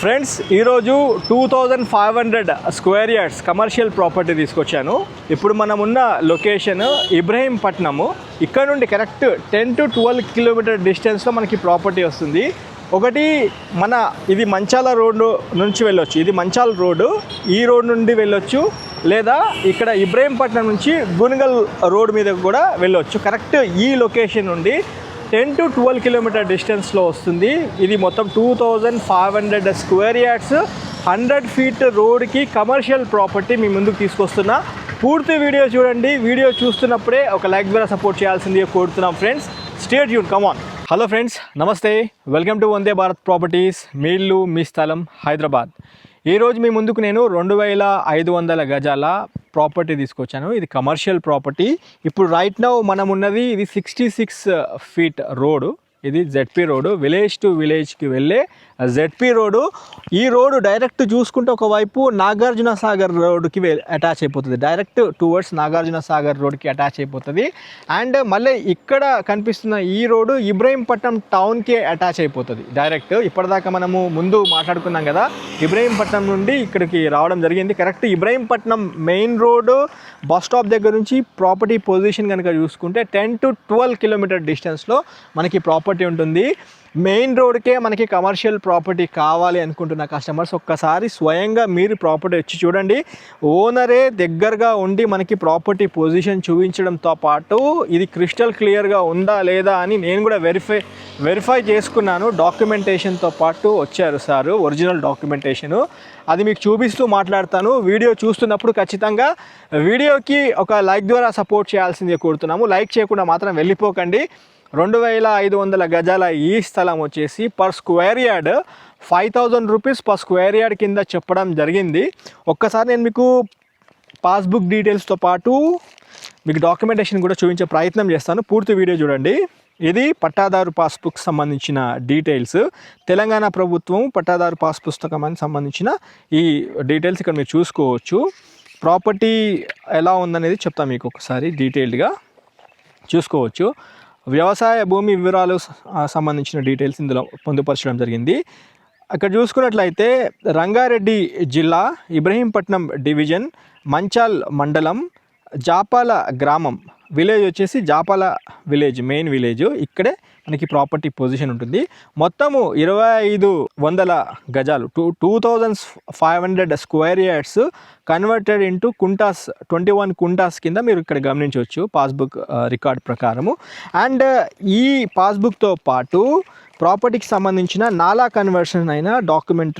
Friends ఈరోజు 2500 square yards commercial property తీసుకొచ్చాను. ఇప్పుడు మనం ఉన్న లొకేషన్ ఇబ్రహీంపట్నము. ఇక్కడ నుండి కరెక్ట్ 10 to 12 కిలోమీటర్ డిస్టెన్స్లో మనకి ప్రాపర్టీ వస్తుంది. ఒకటి ఇది మంచాల రోడ్డు నుంచి వెళ్ళొచ్చు. ఇది మంచాల రోడ్డు, ఈ రోడ్ నుండి వెళ్ళొచ్చు, లేదా ఇక్కడ ఇబ్రహీంపట్నం నుంచి గునగల్ రోడ్ మీద కూడా వెళ్ళొచ్చు. కరెక్ట్ ఈ లొకేషన్ నుండి 10 to 12 కిలోమీటర్ డిస్టెన్స్లో వస్తుంది. ఇది మొత్తం 2500 స్క్వేర్ యార్డ్స్ 100 ఫీట్ రోడ్కి కమర్షియల్ ప్రాపర్టీ మీ ముందుకు తీసుకొస్తున్నా. పూర్తి వీడియో చూడండి. వీడియో చూస్తున్నప్పుడే ఒక లైక్ ద్వారా సపోర్ట్ చేయాల్సిందిగా కోరుతున్నాం friends. Stay tuned, come on. Hello friends, నమస్తే, welcome to Vande Bharat properties. మీ ఇల్లు మీ స్థలం హైదరాబాద్. ఈరోజు మీ ముందుకు నేను 2500 గజాల ప్రాపర్టీ తీసుకొచ్చాను. ఇది కమర్షియల్ ప్రాపర్టీ. ఇప్పుడు రైట్ నౌ మనం ఉన్నది ఇది 66 ఫీట్ రోడ్. ఇది జెడ్పీ రోడ్డు, విలేజ్ టు విలేజ్కి వెళ్ళే జెడ్పీ రోడ్డు. ఈ రోడ్డు డైరెక్ట్ చూసుకుంటే ఒకవైపు నాగార్జున సాగర్ రోడ్డుకి అటాచ్ అయిపోతుంది. డైరెక్ట్ టువర్డ్స్ నాగార్జున సాగర్ రోడ్కి అటాచ్ అయిపోతుంది. అండ్ మళ్ళీ ఇక్కడ కనిపిస్తున్న ఈ రోడ్డు ఇబ్రహీంపట్నం టౌన్కి అటాచ్ అయిపోతుంది డైరెక్ట్. ఇప్పటిదాకా మనము ముందు మాట్లాడుకున్నాం కదా, ఇబ్రహీంపట్నం నుండి ఇక్కడికి రావడం జరిగింది. Correct Ibrahimpatnam main road bus stop దగ్గర నుంచి ప్రాపర్టీ పొజిషన్ కనుక చూసుకుంటే 10 to 12 కిలోమీటర్ డిస్టెన్స్లో మనకి ప్రాపర్టీ ఉంటుంది. మెయిన్ రోడ్కే మనకి కమర్షియల్ ప్రాపర్టీ కావాలి అనుకుంటున్న కస్టమర్స్ ఒక్కసారి స్వయంగా మీరు ప్రాపర్టీ వచ్చి చూడండి. ఓనరే దగ్గరగా ఉండి మనకి ప్రాపర్టీ పొజిషన్ చూపించడంతో పాటు ఇది క్రిస్టల్ క్లియర్గా ఉందా లేదా అని నేను కూడా వెరిఫై చేసుకున్నాను. డాక్యుమెంటేషన్తో పాటు వచ్చారు సార్, ఒరిజినల్ డాక్యుమెంటేషను. అది మీకు చూపిస్తూ మాట్లాడతాను. వీడియో చూస్తున్నప్పుడు ఖచ్చితంగా వీడియోకి ఒక లైక్ ద్వారా సపోర్ట్ చేయాల్సిందే కోరుతున్నాము. లైక్ చేయకుండా మాత్రం వెళ్ళిపోకండి. 2500 గజాల ఈ స్థలం వచ్చేసి per square yard 5000 rupees per square yard కింద చెప్పడం జరిగింది. ఒక్కసారి నేను మీకు పాస్బుక్ డీటెయిల్స్తో పాటు మీకు డాక్యుమెంటేషన్ కూడా చూపించే ప్రయత్నం చేస్తాను. పూర్తి వీడియో చూడండి. ఇది పట్టాదారు పాస్బుక్ సంబంధించిన డీటెయిల్స్. తెలంగాణ ప్రభుత్వం పట్టాదారు పాస్ పుస్తకానికి సంబంధించిన ఈ డీటెయిల్స్ ఇక్కడ మీరు చూసుకోవచ్చు. ప్రాపర్టీ ఎలా ఉందనేది చెప్తాను మీకు ఒకసారి డీటెయిల్డ్గా చూసుకోవచ్చు. వ్యవసాయ భూమి వివరాలు సంబంధించిన డీటెయిల్స్ ఇందులో పొందుపరచడం జరిగింది. అక్కడ చూసుకున్నట్లయితే రంగారెడ్డి జిల్లా, ఇబ్రహీంపట్నం డివిజన్, మంచాల్ మండలం, జాపాల గ్రామం. విలేజ్ వచ్చేసి జాపాల విలేజ్, మెయిన్ విలేజ్. ఇక్కడే మనకి ప్రాపర్టీ పొజిషన్ ఉంటుంది. మొత్తము 2500 గజాలు, 2500 స్క్వేర్ యార్డ్స్ కన్వర్టెడ్ ఇంటూ కుంటాస్, 21 కుంటాస్ కింద మీరు ఇక్కడ గమనించవచ్చు పాస్బుక్ రికార్డ్ ప్రకారము. అండ్ ఈ పాస్బుక్తో పాటు ప్రాపర్టీకి సంబంధించిన నాలా కన్వర్షన్ అయిన డాక్యుమెంట్